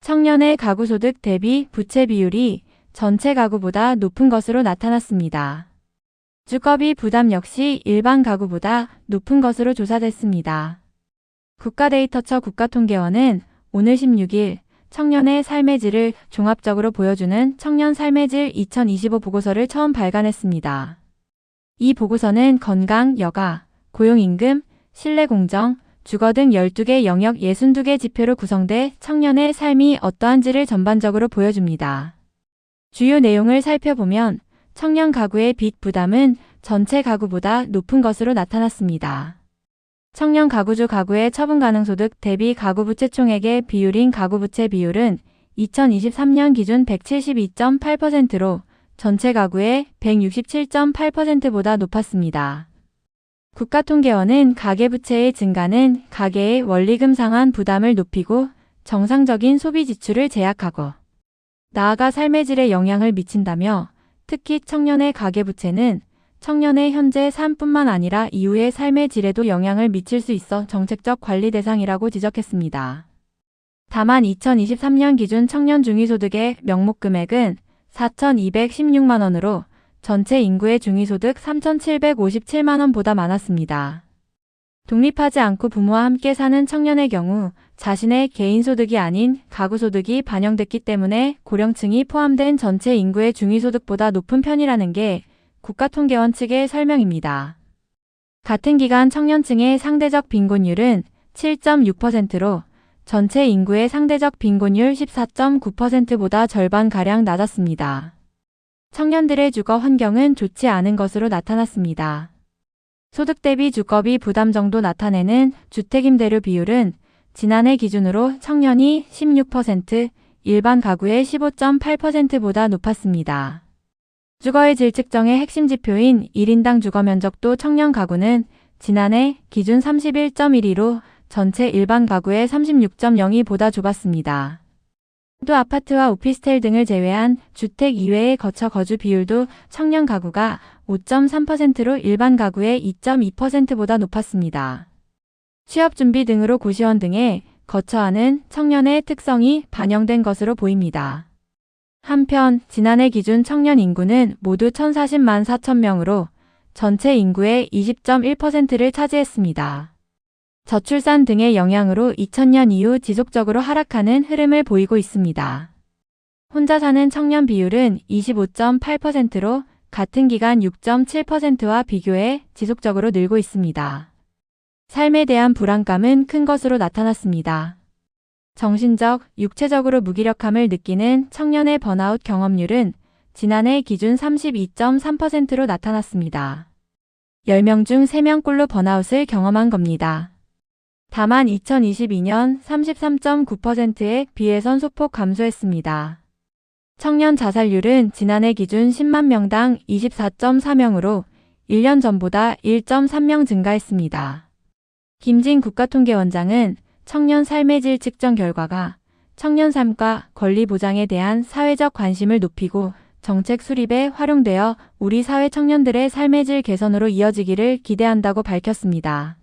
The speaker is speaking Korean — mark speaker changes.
Speaker 1: 청년의 가구소득 대비 부채 비율이 전체 가구보다 높은 것으로 나타났습니다. 주거비 부담 역시 일반 가구보다 높은 것으로 조사됐습니다. 국가데이터처 국가통계원은 오늘 16일 청년의 삶의 질을 종합적으로 보여주는 청년 삶의 질 2025 보고서를 처음 발간했습니다. 이 보고서는 건강, 여가, 고용임금, 신뢰공정, 주거 등 12개 영역 62개 지표로 구성돼 청년의 삶이 어떠한지를 전반적으로 보여줍니다. 주요 내용을 살펴보면 청년 가구의 빚 부담은 전체 가구보다 높은 것으로 나타났습니다. 청년 가구주 가구의 처분 가능 소득 대비 가구 부채 총액의 비율인 가구 부채 비율은 2023년 기준 172.8%로 전체 가구의 167.8%보다 높았습니다. 국가통계원은 가계부채의 증가는 가계의 원리금 상환 부담을 높이고 정상적인 소비 지출을 제약하고 나아가 삶의 질에 영향을 미친다며 특히 청년의 가계부채는 청년의 현재 삶뿐만 아니라 이후의 삶의 질에도 영향을 미칠 수 있어 정책적 관리 대상이라고 지적했습니다. 다만 2023년 기준 청년 중위소득의 명목 금액은 4,216만 원으로 전체 인구의 중위소득 3,757만 원보다 많았습니다. 독립하지 않고 부모와 함께 사는 청년의 경우 자신의 개인소득이 아닌 가구소득이 반영됐기 때문에 고령층이 포함된 전체 인구의 중위소득보다 높은 편이라는 게 국가통계원 측의 설명입니다. 같은 기간 청년층의 상대적 빈곤율은 7.6%로 전체 인구의 상대적 빈곤율 14.9%보다 절반가량 낮았습니다. 청년들의 주거 환경은 좋지 않은 것으로 나타났습니다. 소득 대비 주거비 부담 정도 나타내는 주택임대료 비율은 지난해 기준으로 청년이 16%, 일반 가구의 15.8%보다 높았습니다. 주거의 질 측정의 핵심 지표인 1인당 주거 면적도 청년 가구는 지난해 기준 31.12로 전체 일반 가구의 36.02보다 좁았습니다. 또 아파트와 오피스텔 등을 제외한 주택 이외의 거처 거주 비율도 청년 가구가 5.3%로 일반 가구의 2.2%보다 높았습니다. 취업 준비 등으로 고시원 등에 거처하는 청년의 특성이 반영된 것으로 보입니다. 한편 지난해 기준 청년 인구는 모두 1,040만 4천 명으로 전체 인구의 20.1%를 차지했습니다. 저출산 등의 영향으로 2000년 이후 지속적으로 하락하는 흐름을 보이고 있습니다. 혼자 사는 청년 비율은 25.8%로 같은 기간 6.7%와 비교해 지속적으로 늘고 있습니다. 삶에 대한 불안감은 큰 것으로 나타났습니다. 정신적, 육체적으로 무기력함을 느끼는 청년의 번아웃 경험률은 지난해 기준 32.3%로 나타났습니다. 10명 중 3명꼴로 번아웃을 경험한 겁니다. 다만 2022년 33.9%에 비해선 소폭 감소했습니다. 청년 자살률은 지난해 기준 10만 명당 24.4명으로 1년 전보다 1.3명 증가했습니다. 김진 국가통계원장은 청년 삶의 질 측정 결과가 청년 삶과 권리 보장에 대한 사회적 관심을 높이고 정책 수립에 활용되어 우리 사회 청년들의 삶의 질 개선으로 이어지기를 기대한다고 밝혔습니다.